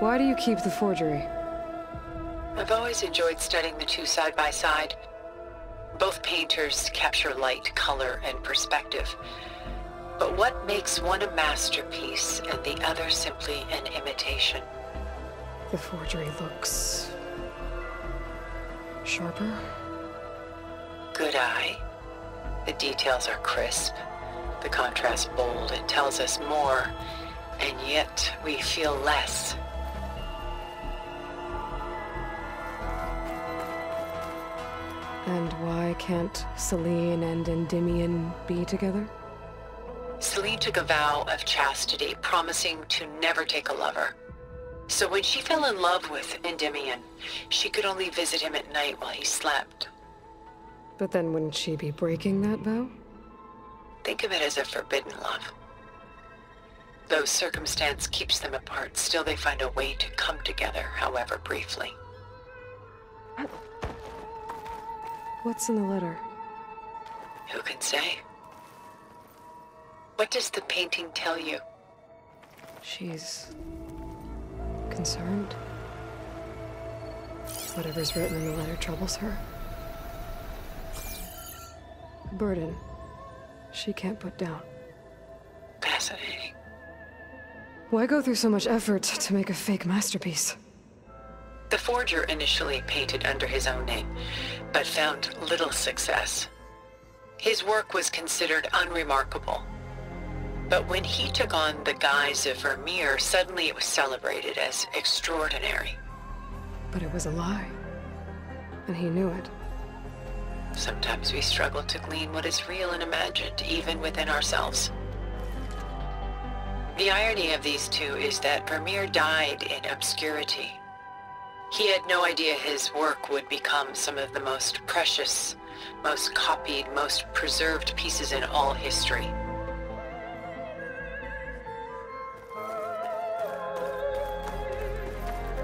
Why do you keep the forgery? I've always enjoyed studying the two side by side. Both painters capture light, color, and perspective. But what makes one a masterpiece and the other simply an imitation? The forgery looks... sharper? Good eye. The details are crisp. The contrast bold. It tells us more, and yet we feel less. And why can't Celine and Endymion be together? Celine took a vow of chastity, promising to never take a lover. So when she fell in love with Endymion, she could only visit him at night while he slept. But then wouldn't she be breaking that vow? Think of it as a forbidden love. Though circumstance keeps them apart, still they find a way to come together, however briefly. What's in the letter? Who can say? What does the painting tell you? She's... concerned. Whatever's written in the letter troubles her. A burden she can't put down. Fascinating. Why go through so much effort to make a fake masterpiece? The forger initially painted under his own name, but found little success. His work was considered unremarkable. But when he took on the guise of Vermeer, suddenly it was celebrated as extraordinary. But it was a lie. And he knew it. Sometimes we struggle to glean what is real and imagined, even within ourselves. The irony of these two is that Vermeer died in obscurity. He had no idea his work would become some of the most precious, most copied, most preserved pieces in all history.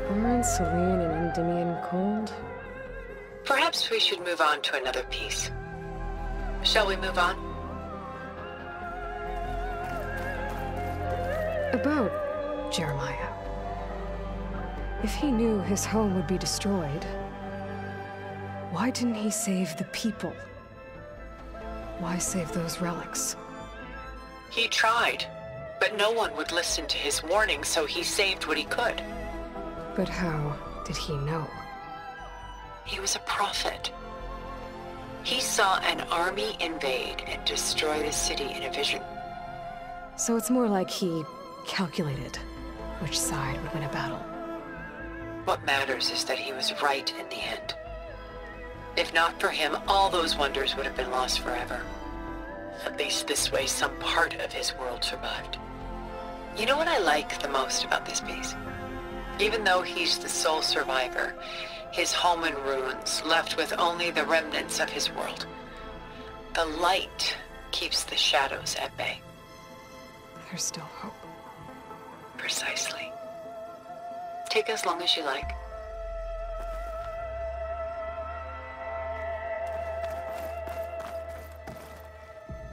Aren't Celine and Endymion cold? Perhaps we should move on to another piece. Shall we move on? About Jeremiah. If he knew his home would be destroyed, why didn't he save the people? Why save those relics? He tried, but no one would listen to his warning, so he saved what he could. But how did he know? He was a prophet. He saw an army invade and destroy the city in a vision. So it's more like he calculated which side would win a battle. What matters is that he was right in the end. If not for him, all those wonders would have been lost forever. At least this way, some part of his world survived. You know what I like the most about this piece? Even though he's the sole survivor, his home in ruins, left with only the remnants of his world. The light keeps the shadows at bay. There's still hope. Precisely. Take as long as you like.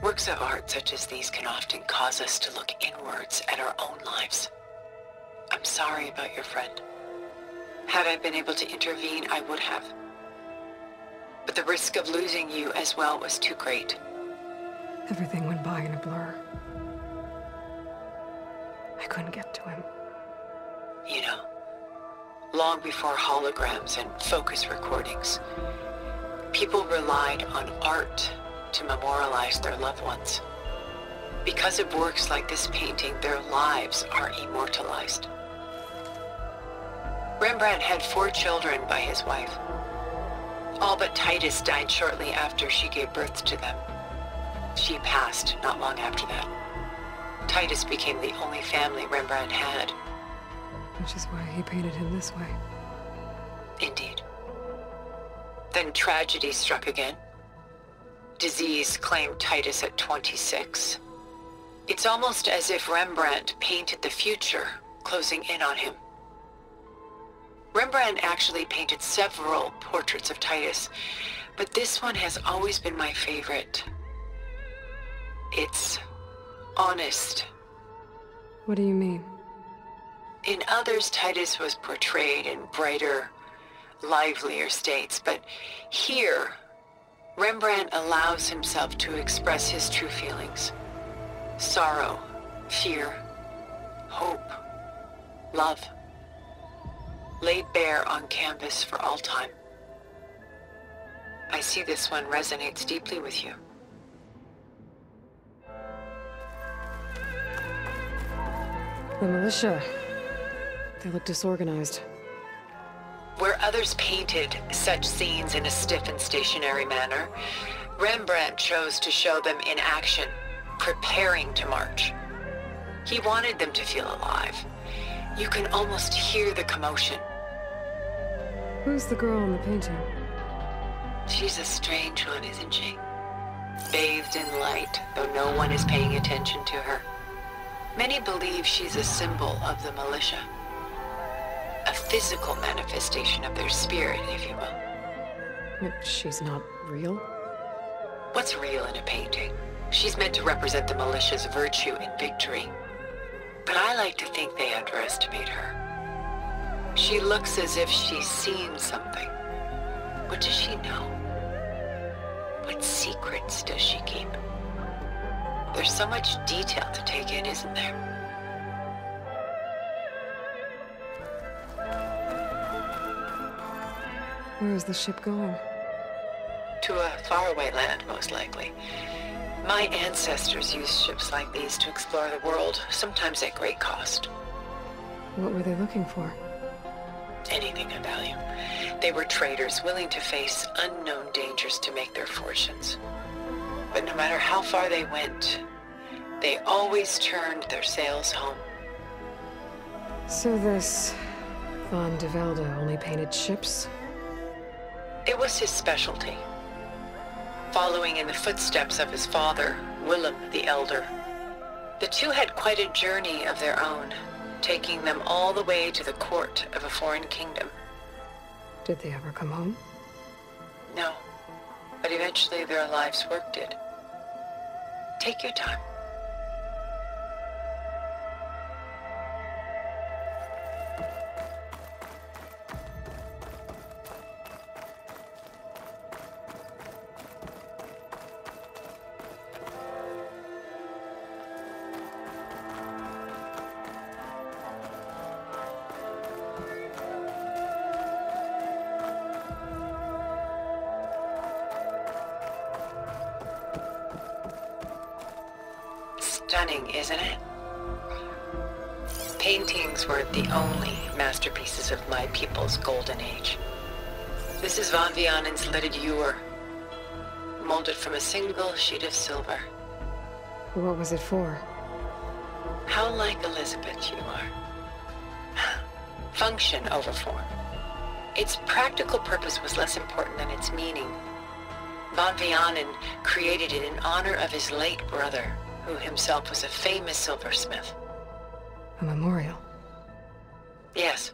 Works of art such as these can often cause us to look inwards at our own lives. I'm sorry about your friend. Had I been able to intervene, I would have. But the risk of losing you as well was too great. Everything went by in a blur. I couldn't get to him. You know, long before holograms and focus recordings, people relied on art to memorialize their loved ones. Because of works like this painting, their lives are immortalized. Rembrandt had 4 children by his wife. All but Titus died shortly after she gave birth to them. She passed not long after that. Titus became the only family Rembrandt had. Which is why he painted him this way. Indeed. Then tragedy struck again. Disease claimed Titus at 26. It's almost as if Rembrandt painted the future, closing in on him. Rembrandt actually painted several portraits of Titus, but this one has always been my favorite. It's honest. What do you mean? In others, Titus was portrayed in brighter, livelier states, but here, Rembrandt allows himself to express his true feelings. Sorrow, fear, hope, love, laid bare on canvas for all time. I see this one resonates deeply with you. The militia. They look disorganized. Where others painted such scenes in a stiff and stationary manner, Rembrandt chose to show them in action, preparing to march. He wanted them to feel alive. You can almost hear the commotion. Who's the girl in the painting? She's a strange one, isn't she? Bathed in light, though no one is paying attention to her. Many believe she's a symbol of the militia. A physical manifestation of their spirit, if you will. But she's not real? What's real in a painting? She's meant to represent the militia's virtue and victory. But I like to think they underestimate her. She looks as if she's seen something. What does she know? What secrets does she keep? There's so much detail to take in, isn't there? Where is the ship going? To a faraway land, most likely. My ancestors used ships like these to explore the world, sometimes at great cost. What were they looking for? Anything of value. They were traders willing to face unknown dangers to make their fortunes. But no matter how far they went, they always turned their sails home. So this Van de Velde only painted ships? It was his specialty. Following in the footsteps of his father, Willem the Elder. The two had quite a journey of their own, taking them all the way to the court of a foreign kingdom. Did they ever come home? No, but eventually their life's work did. Take your time. Stunning, isn't it? Paintings were the only masterpieces of my people's golden age. This is Van Vianen's lidded ewer, molded from a single sheet of silver. What was it for? How like Elizabeth you are. Function over form. Its practical purpose was less important than its meaning. Van Vianen created it in honor of his late brother, who himself was a famous silversmith. A memorial? Yes.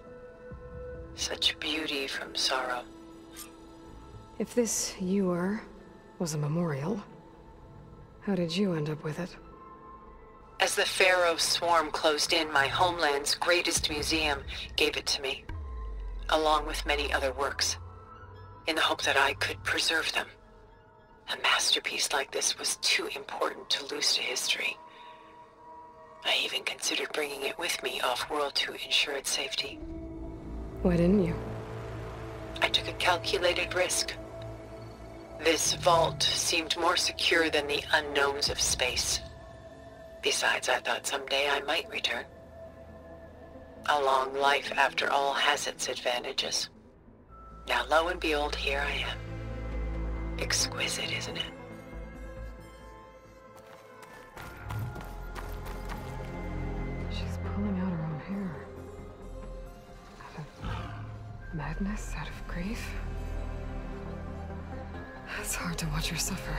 Such beauty from sorrow. If this ewer was a memorial, how did you end up with it? As the Pharaoh swarm closed in, my homeland's greatest museum gave it to me, along with many other works, in the hope that I could preserve them. A masterpiece like this was too important to lose to history. I even considered bringing it with me off-world to ensure its safety. Why didn't you? I took a calculated risk. This vault seemed more secure than the unknowns of space. Besides, I thought someday I might return. A long life, after all, has its advantages. Now, lo and behold, here I am. Exquisite, isn't it? She's pulling out her own hair. Out of madness? Out of grief? It's hard to watch her suffer.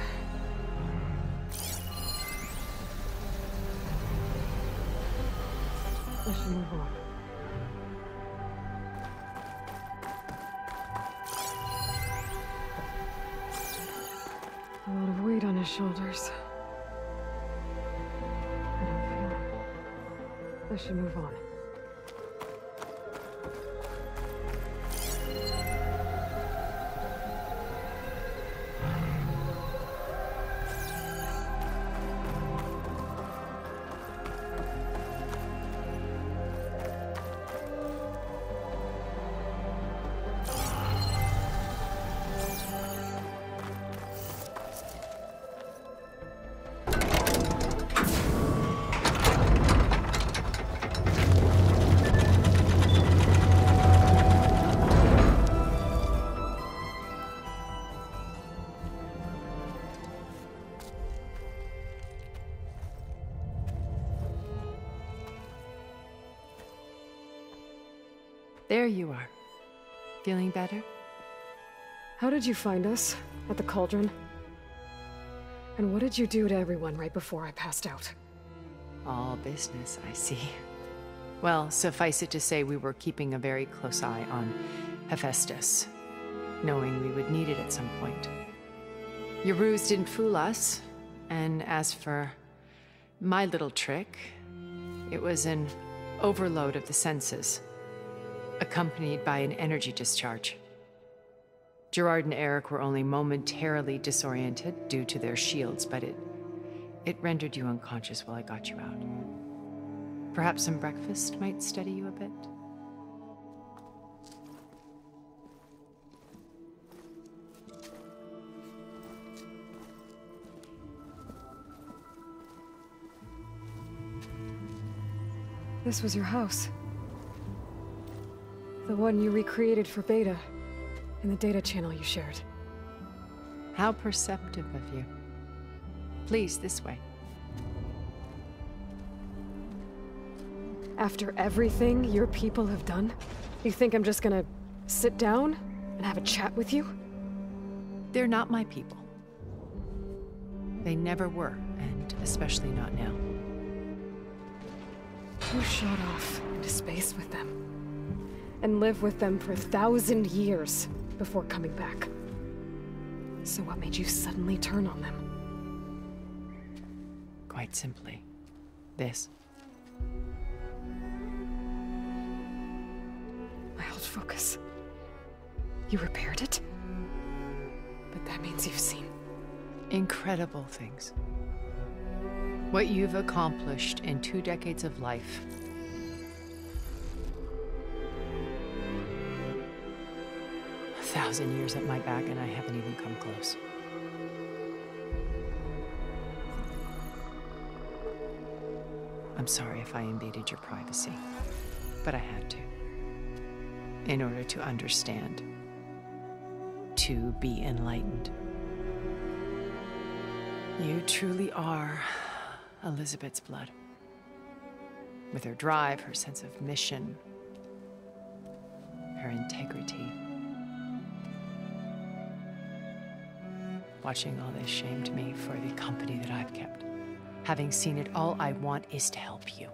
Let's move on. A lot of weight on his shoulders. I don't feel it. I should move on. There you are. Feeling better? How did you find us? At the cauldron? And what did you do to everyone right before I passed out? All business, I see. Well, suffice it to say we were keeping a very close eye on Hephaestus, knowing we would need it at some point. Your ruse didn't fool us, and as for my little trick, it was an overload of the senses, accompanied by an energy discharge. Gerard and Eric were only momentarily disoriented due to their shields, but it rendered you unconscious while I got you out. Perhaps some breakfast might steady you a bit? This was your house. The one you recreated for Beta, in the data channel you shared. How perceptive of you. Please, this way. After everything your people have done, you think I'm just gonna sit down and have a chat with you? They're not my people. They never were, and especially not now. You shot off into space with them, and lived with them for 1,000 years before coming back. So what made you suddenly turn on them? Quite simply, this. My old focus. You repaired it? But that means you've seen incredible things. What you've accomplished in 2 decades of life. A 1,000 years at my back and I haven't even come close. I'm sorry if I invaded your privacy, but I had to. In order to understand. To be enlightened. You truly are Elizabeth's blood. With her drive, her sense of mission, her integrity. Watching all this shamed me for the company that I've kept. Having seen it, all I want is to help you.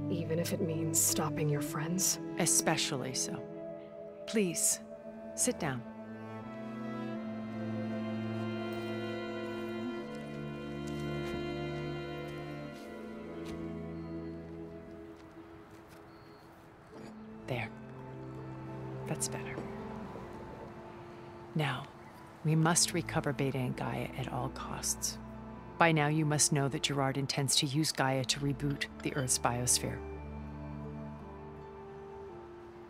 Even if it means stopping your friends? Especially so. Please, sit down. There. That's better. Now, we must recover Beta and Gaia at all costs. By now, you must know that Gerard intends to use Gaia to reboot the Earth's biosphere.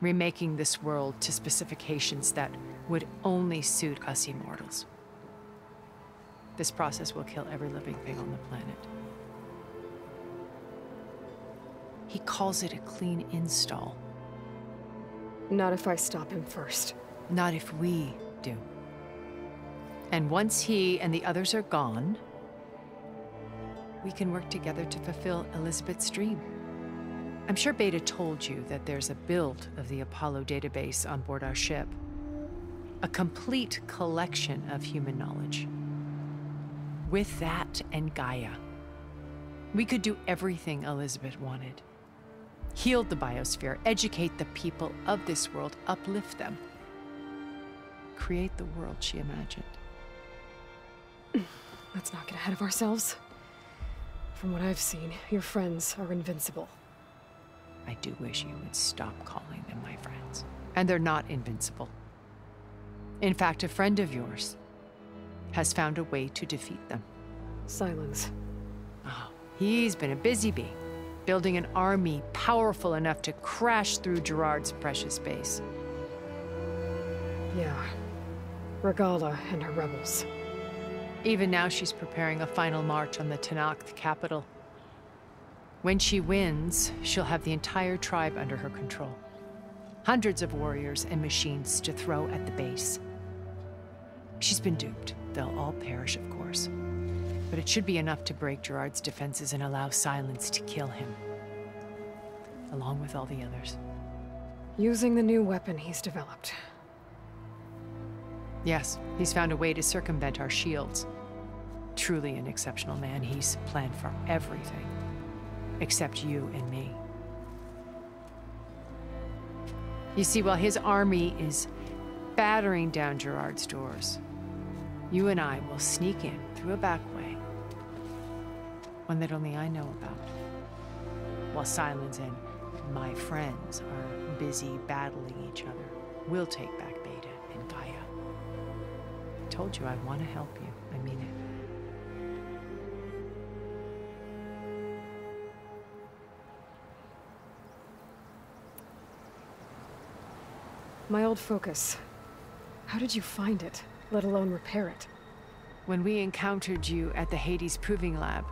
Remaking this world to specifications that would only suit us immortals. This process will kill every living thing on the planet. He calls it a clean install. Not if I stop him first. Not if we do. And once he and the others are gone, we can work together to fulfill Elizabeth's dream. I'm sure Beta told you that there's a build of the Apollo database on board our ship. A complete collection of human knowledge. With that and Gaia, we could do everything Elizabeth wanted. Heal the biosphere, educate the people of this world, uplift them. Create the world she imagined. Let's not get ahead of ourselves. From what I've seen, your friends are invincible. I do wish you would stop calling them my friends. And they're not invincible. In fact, a friend of yours has found a way to defeat them. Silence. Oh, he's been a busy bee, building an army powerful enough to crash through Gerard's precious base. Yeah. Regala and her rebels. Even now, she's preparing a final march on the Tenakth capital. When she wins, she'll have the entire tribe under her control. Hundreds of warriors and machines to throw at the base. She's been duped. They'll all perish, of course. But it should be enough to break Gerard's defenses and allow Silence to kill him. Along with all the others. Using the new weapon he's developed. Yes, he's found a way to circumvent our shields. Truly an exceptional man. He's planned for everything. Except you and me. You see, while his army is battering down Gerard's doors, you and I will sneak in through a back way. One that only I know about. While Silence and my friends are busy battling each other, we'll take back Beta and Gaia. I told you I want to help you. I mean it. My old focus. How did you find it, let alone repair it? When we encountered you at the Hades Proving Lab,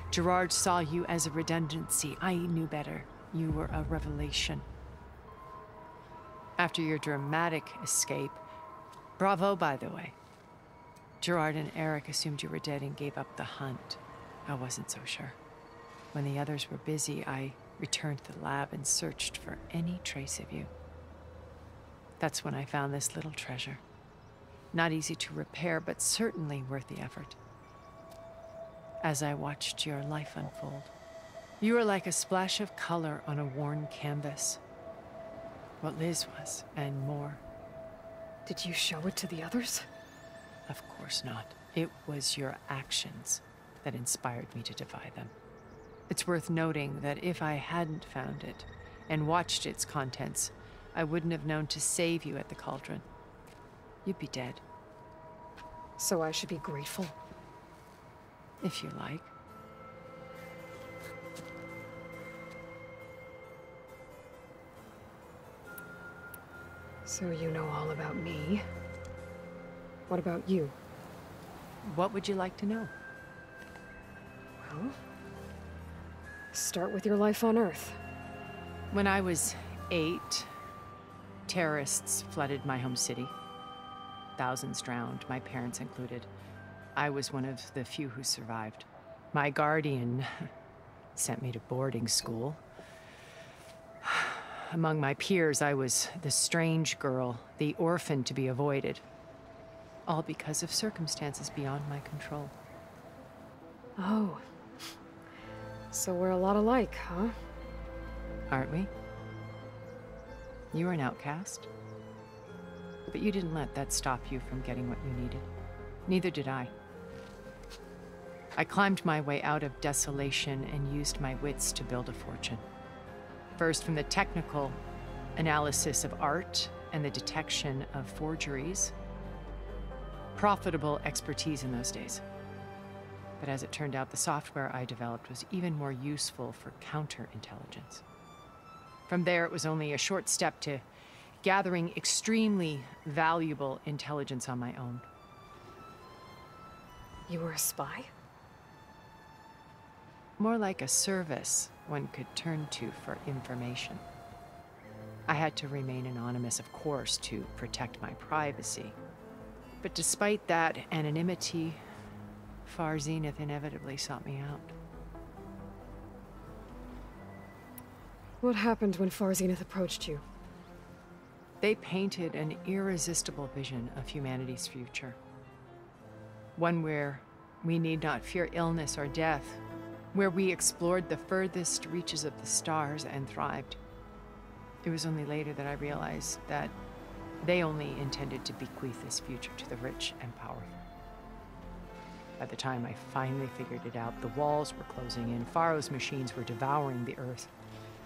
Gerard saw you as a redundancy. I knew better. You were a revelation. After your dramatic escape, bravo, by the way. Gerard and Eric assumed you were dead and gave up the hunt. I wasn't so sure. When the others were busy, I returned to the lab and searched for any trace of you. That's when I found this little treasure. Not easy to repair, but certainly worth the effort. As I watched your life unfold, you were like a splash of color on a worn canvas. What Liz was, and more. Did you show it to the others? Of course not. It was your actions that inspired me to defy them. It's worth noting that if I hadn't found it and watched its contents, I wouldn't have known to save you at the cauldron. You'd be dead. So I should be grateful? If you like. So you know all about me. What about you? What would you like to know? Well, start with your life on Earth. When I was 8, terrorists flooded my home city. Thousands drowned, my parents included. I was one of the few who survived. My guardian sent me to boarding school. Among my peers, I was the strange girl, the orphan to be avoided. All because of circumstances beyond my control. Oh. So we're a lot alike, huh? Aren't we? You were an outcast. But you didn't let that stop you from getting what you needed. Neither did I. I climbed my way out of desolation and used my wits to build a fortune. First, from the technical analysis of art and the detection of forgeries. Profitable expertise in those days. But as it turned out, the software I developed was even more useful for counterintelligence. From there, it was only a short step to gathering extremely valuable intelligence on my own. You were a spy? More like a service one could turn to for information. I had to remain anonymous, of course, to protect my privacy. But despite that anonymity, Far Zenith inevitably sought me out. What happened when Far Zenith approached you? They painted an irresistible vision of humanity's future. One where we need not fear illness or death, where we explored the furthest reaches of the stars and thrived. It was only later that I realized that they only intended to bequeath this future to the rich and powerful. By the time I finally figured it out, the walls were closing in, Pharaoh's machines were devouring the earth.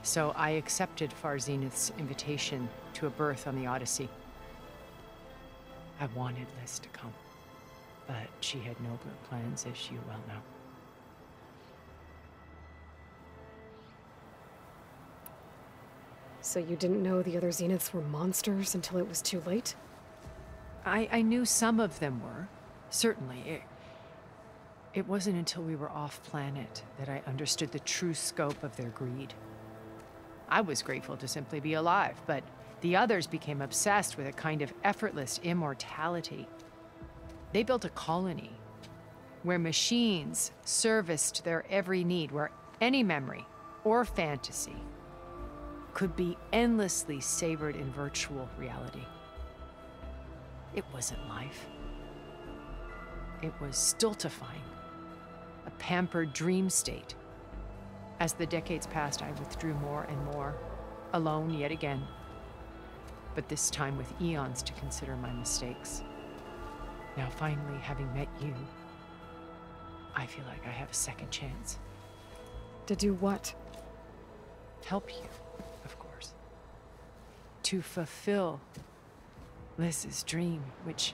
So I accepted Far Zenith's invitation to a berth on the Odyssey. I wanted Liz to come, but she had nobler plans, as you well know. So you didn't know the other Zeniths were monsters until it was too late? I knew some of them were, certainly. It wasn't until we were off-planet that I understood the true scope of their greed. I was grateful to simply be alive, but the others became obsessed with a kind of effortless immortality. They built a colony where machines serviced their every need, where any memory or fantasy could be endlessly savored in virtual reality. It wasn't life. It was stultifying, a pampered dream state. As the decades passed, I withdrew more and more, alone yet again, but this time with eons to consider my mistakes. Now finally, having met you, I feel like I have a second chance. To do what? Help you, of course. To fulfill Liz's dream, which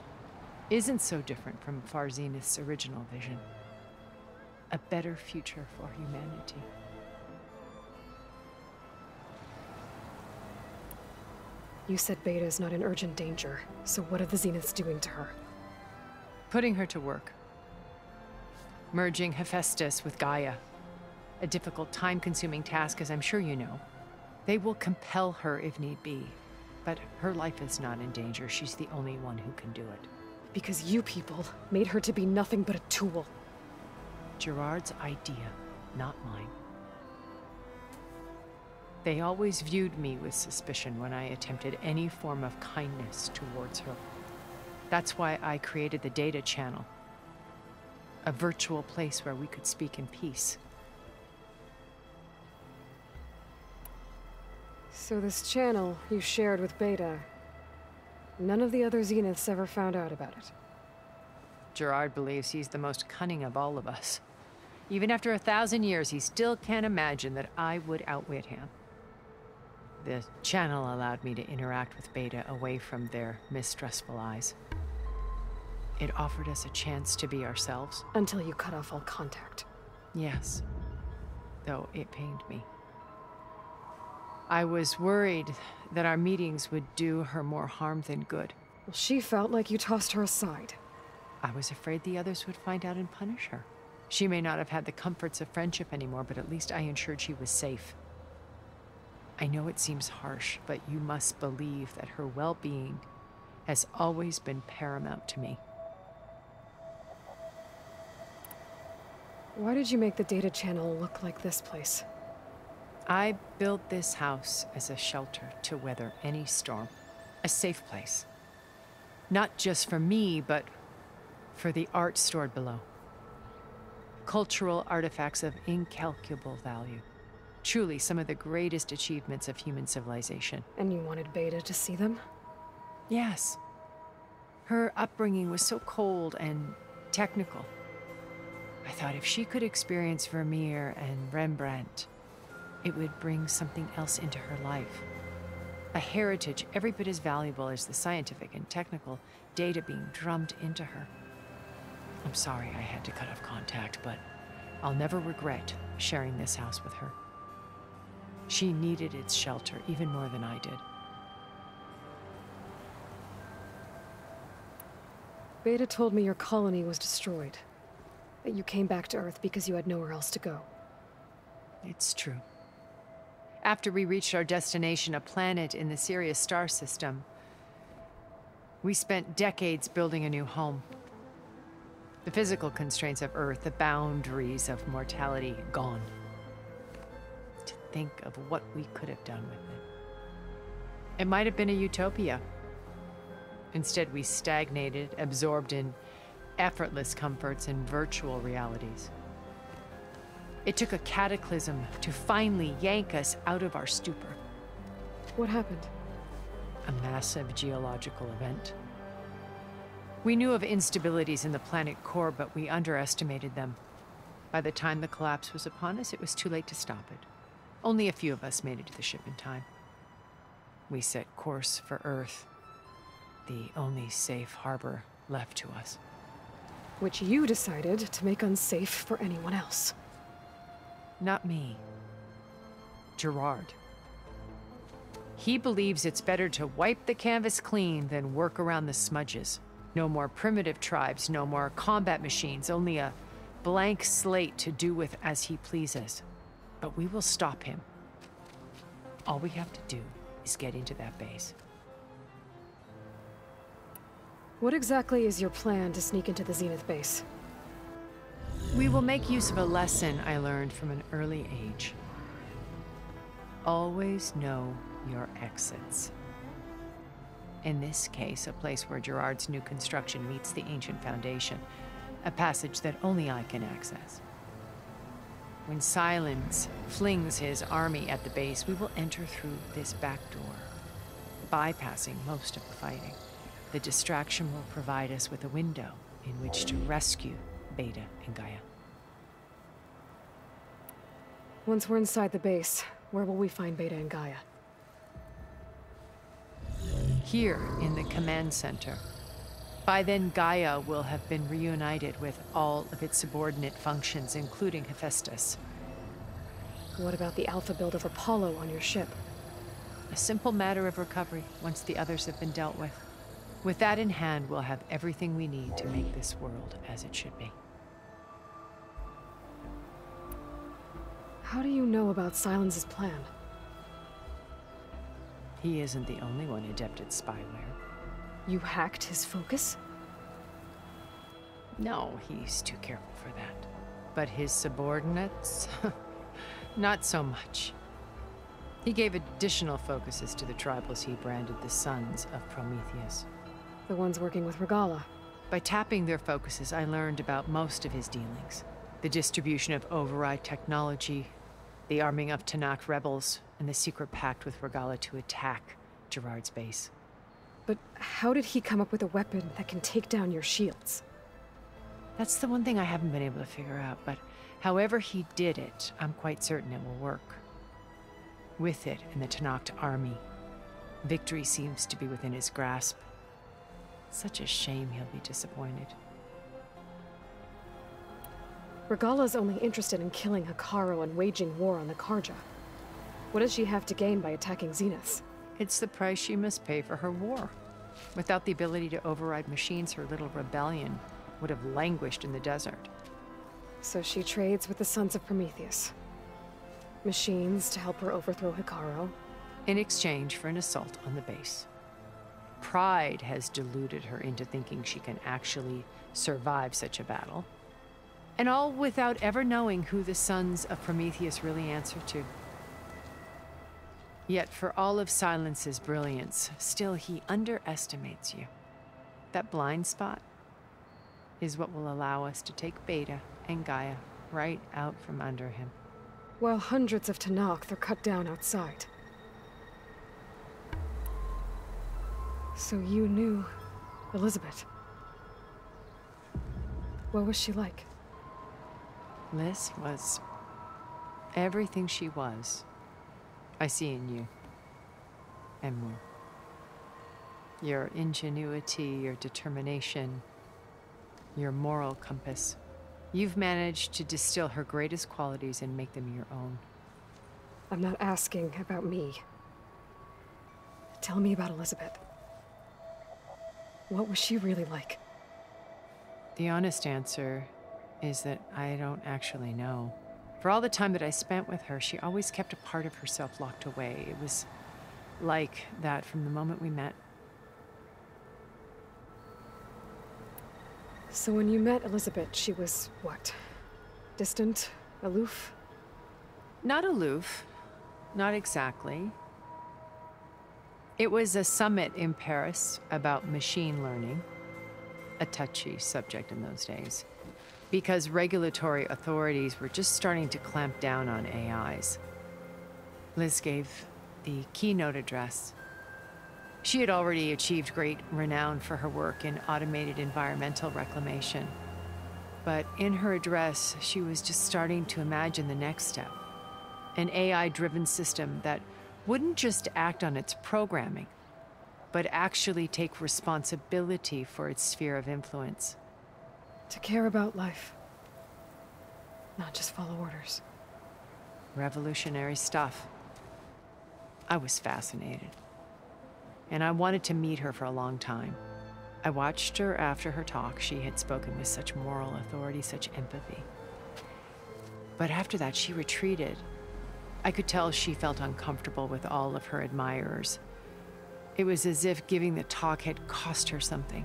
isn't so different from Far Zenith's original vision. A better future for humanity. You said Beta is not in urgent danger, so what are the Zeniths doing to her? Putting her to work. Merging Hephaestus with Gaia. A difficult, time-consuming task, as I'm sure you know. They will compel her if need be, but her life is not in danger. She's the only one who can do it. Because you people made her to be nothing but a tool. Gerard's idea, not mine. They always viewed me with suspicion when I attempted any form of kindness towards her. That's why I created the data channel. A virtual place where we could speak in peace. So this channel you shared with Beta, none of the other Zeniths ever found out about it. Gerard believes he's the most cunning of all of us. Even after 1,000 years, he still can't imagine that I would outwit him. The channel allowed me to interact with Beta away from their mistrustful eyes. It offered us a chance to be ourselves. Until you cut off all contact. Yes, though it pained me. I was worried that our meetings would do her more harm than good. Well, she felt like you tossed her aside. I was afraid the others would find out and punish her. She may not have had the comforts of friendship anymore, but at least I ensured she was safe. I know it seems harsh, but you must believe that her well-being has always been paramount to me. Why did you make the data channel look like this place? I built this house as a shelter to weather any storm. A safe place. Not just for me, but for the art stored below. Cultural artifacts of incalculable value. Truly some of the greatest achievements of human civilization. And you wanted Beta to see them? Yes. Her upbringing was so cold and technical. I thought if she could experience Vermeer and Rembrandt, it would bring something else into her life. A heritage every bit as valuable as the scientific and technical data being drummed into her. I'm sorry I had to cut off contact, but I'll never regret sharing this house with her. She needed its shelter even more than I did. Beta told me your colony was destroyed. That you came back to Earth because you had nowhere else to go. It's true. After we reached our destination, a planet in the Sirius star system, we spent decades building a new home. The physical constraints of Earth, the boundaries of mortality, gone. To think of what we could have done with it. It might have been a utopia. Instead, we stagnated, absorbed in effortless comforts and virtual realities. It took a cataclysm to finally yank us out of our stupor. What happened? A massive geological event. We knew of instabilities in the planet core, but we underestimated them. By the time the collapse was upon us, it was too late to stop it. Only a few of us made it to the ship in time. We set course for Earth, the only safe harbor left to us. Which you decided to make unsafe for anyone else. Not me. Gerard. He believes it's better to wipe the canvas clean than work around the smudges. No more primitive tribes, no more combat machines, only a blank slate to do with as he pleases. But we will stop him. All we have to do is get into that base. What exactly is your plan to sneak into the Zenith base? We will make use of a lesson I learned from an early age. always know your exits. In this case, a place where Gerard's new construction meets the ancient foundation, a passage that only I can access. When Silence flings his army at the base, we will enter through this back door, bypassing most of the fighting. The distraction will provide us with a window in which to rescue Beta and Gaia. Once we're inside the base, where will we find Beta and Gaia? Here in the command center. By then, Gaia will have been reunited with all of its subordinate functions, including Hephaestus. What about the alpha build of Apollo on your ship? A simple matter of recovery once the others have been dealt with. With that in hand, we'll have everything we need to make this world as it should be. How do you know about Silence's plan? He isn't the only one adept at spyware. You hacked his focus? No, he's too careful for that. But his subordinates? Not so much. He gave additional focuses to the tribals he branded the Sons of Prometheus. The ones working with Regala. By tapping their focuses, I learned about most of his dealings. The distribution of override technology, the arming of Tanakh rebels, and the secret pact with Regala to attack Gerard's base. But how did he come up with a weapon that can take down your shields? That's the one thing I haven't been able to figure out, but however he did it, I'm quite certain it will work. With it and the Tanakh army, victory seems to be within his grasp. Such a shame he'll be disappointed. Regala's only interested in killing Hekarro and waging war on the Karja. What does she have to gain by attacking Zenith? It's the price she must pay for her war. Without the ability to override machines, her little rebellion would have languished in the desert. So she trades with the Sons of Prometheus. Machines to help her overthrow Hekarro. In exchange for an assault on the base. Pride has deluded her into thinking she can actually survive such a battle. And all without ever knowing who the Sons of Prometheus really answer to. Yet for all of Silence's brilliance, still he underestimates you. That blind spot is what will allow us to take Beta and Gaia right out from under him. While hundreds of Tanakh are cut down outside. So you knew Elizabeth. What was she like? Liz was everything she was. I see in you. And more. Your ingenuity, your determination, your moral compass. You've managed to distill her greatest qualities and make them your own. I'm not asking about me. Tell me about Elizabeth. What was she really like? The honest answer is that I don't actually know. For all the time that I spent with her, she always kept a part of herself locked away. It was like that from the moment we met. So when you met Elizabeth, she was what? Distant? Aloof? Not aloof. Not exactly. It was a summit in Paris about machine learning. A touchy subject in those days. Because regulatory authorities were just starting to clamp down on AIs. Liz gave the keynote address. She had already achieved great renown for her work in automated environmental reclamation. But in her address, she was just starting to imagine the next step. An AI-driven system that wouldn't just act on its programming, but actually take responsibility for its sphere of influence. To care about life. Not just follow orders. Revolutionary stuff. I was fascinated. And I wanted to meet her for a long time. I watched her after her talk. She had spoken with such moral authority, such empathy. But after that, she retreated. I could tell she felt uncomfortable with all of her admirers. It was as if giving the talk had cost her something.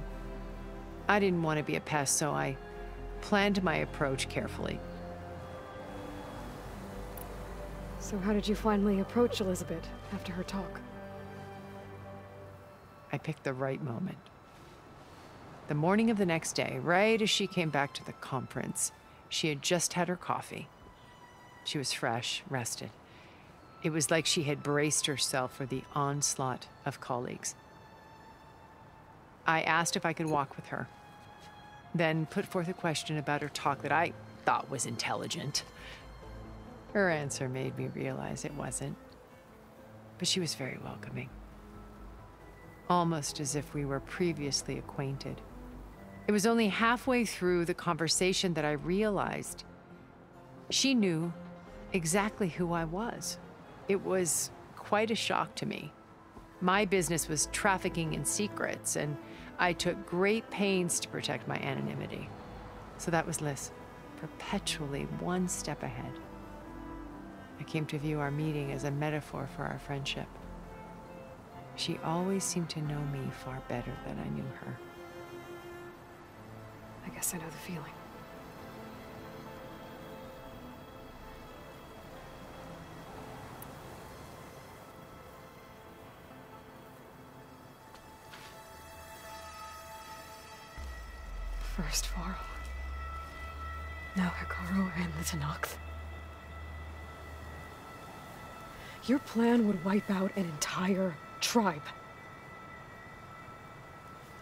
I didn't want to be a pest, so I planned my approach carefully. So how did you finally approach Elizabeth after her talk? I picked the right moment. The morning of the next day, right as she came back to the conference, she had just had her coffee. She was fresh, rested. It was like she had braced herself for the onslaught of colleagues. I asked if I could walk with her, then put forth a question about her talk that I thought was intelligent. Her answer made me realize it wasn't, but she was very welcoming. Almost as if we were previously acquainted. It was only halfway through the conversation that I realized she knew exactly who I was. It was quite a shock to me. My business was trafficking in secrets, and I took great pains to protect my anonymity. So that was Liz, perpetually one step ahead. I came to view our meeting as a metaphor for our friendship. She always seemed to know me far better than I knew her. I guess I know the feeling. First Varl. Now Hikaru and the Tenakth. Your plan would wipe out an entire tribe.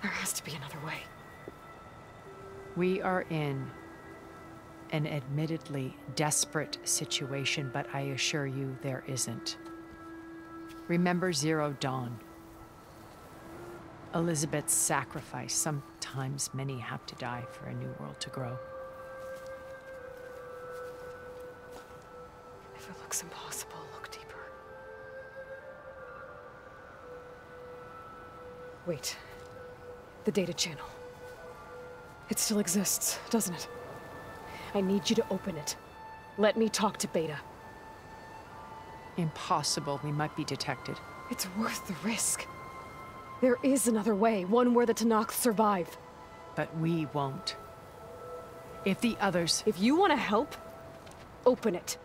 There has to be another way. We are in an admittedly desperate situation, but I assure you there isn't. Remember Zero Dawn. Elizabeth's sacrifice. Sometimes many have to die for a new world to grow. If it looks impossible, look deeper. Wait. The data channel. It still exists, doesn't it? I need you to open it. Let me talk to Beta. Impossible. We might be detected. It's worth the risk. There is another way, one where the Tenakth survive. But we won't. If the others... If you want to help, open it.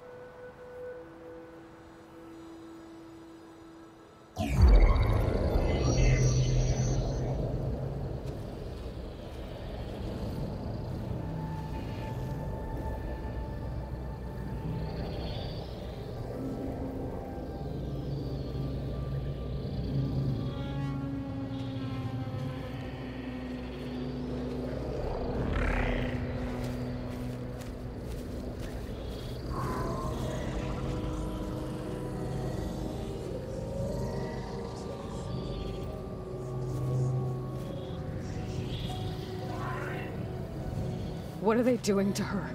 What are they doing to her?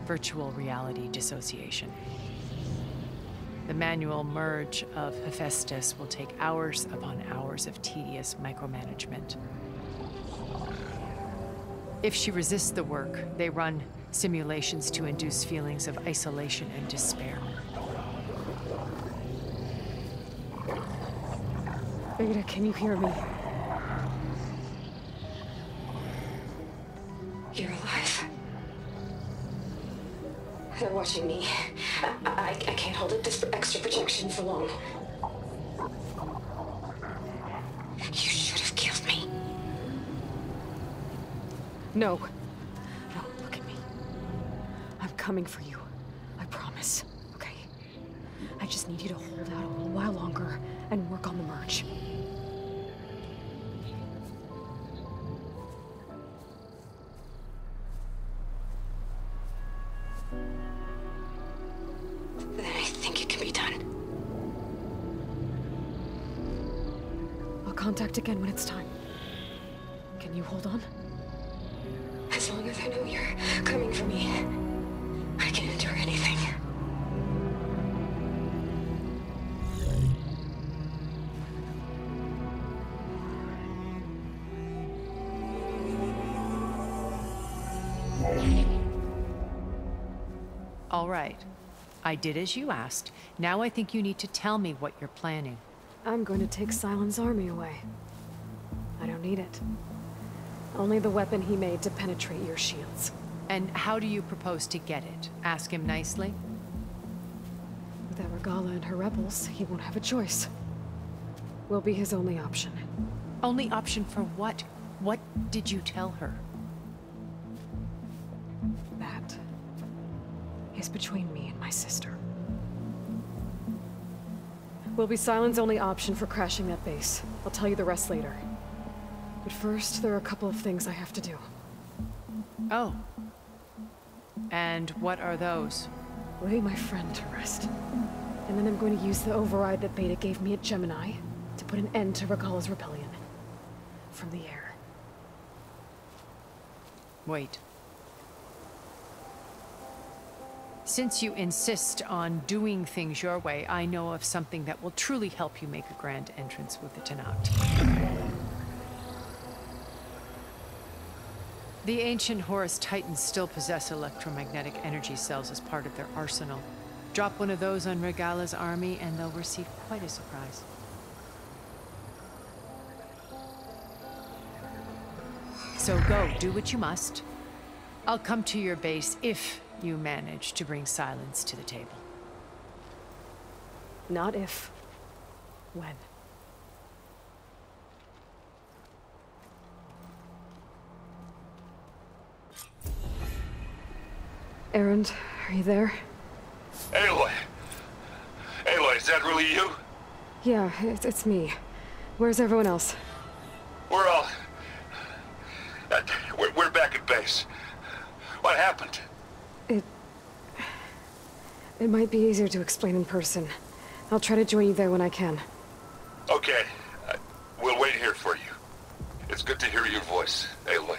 Virtual reality dissociation. The manual merge of Hephaestus will take hours upon hours of tedious micromanagement. If she resists the work, they run simulations to induce feelings of isolation and despair. Beta, can you hear me? You're alive. They're watching me. I can't hold up this extra protection for long. You should have killed me. No. No, look at me. I'm coming for you. I promise. Okay? I just need you to hold out a little while longer and work on the merge. Then I think it can be done. I'll contact again when it's time. Can you hold on? As long as I know you're coming for me, I can endure anything. All right. I did as you asked. Now I think you need to tell me what you're planning. I'm going to take Sylens' army away. I don't need it. Only the weapon he made to penetrate your shields. And how do you propose to get it? Ask him nicely? With that Regala and her rebels, he won't have a choice. We'll be his only option. Only option for what? What did you tell her? That is between me and my sister. Will be Sylens' only option for crashing that base. I'll tell you the rest later. But first, there are a couple of things I have to do. Oh. And what are those? Lay my friend to rest. And then I'm going to use the override that Beta gave me at Gemini to put an end to Regala's rebellion. From the air. Wait. Since you insist on doing things your way, I know of something that will truly help you make a grand entrance with the Tenakth. The ancient Horus Titans still possess electromagnetic energy cells as part of their arsenal. Drop one of those on Regala's army and they'll receive quite a surprise. So go, do what you must. I'll come to your base if you manage to bring Sylens to the table. Not if. When. Erend, are you there? Aloy! Aloy, is that really you? Yeah, it's me. Where's everyone else? We're all... we're back at base. What happened? It might be easier to explain in person. I'll try to join you there when I can. Okay. We'll wait here for you. It's good to hear your voice, Aloy.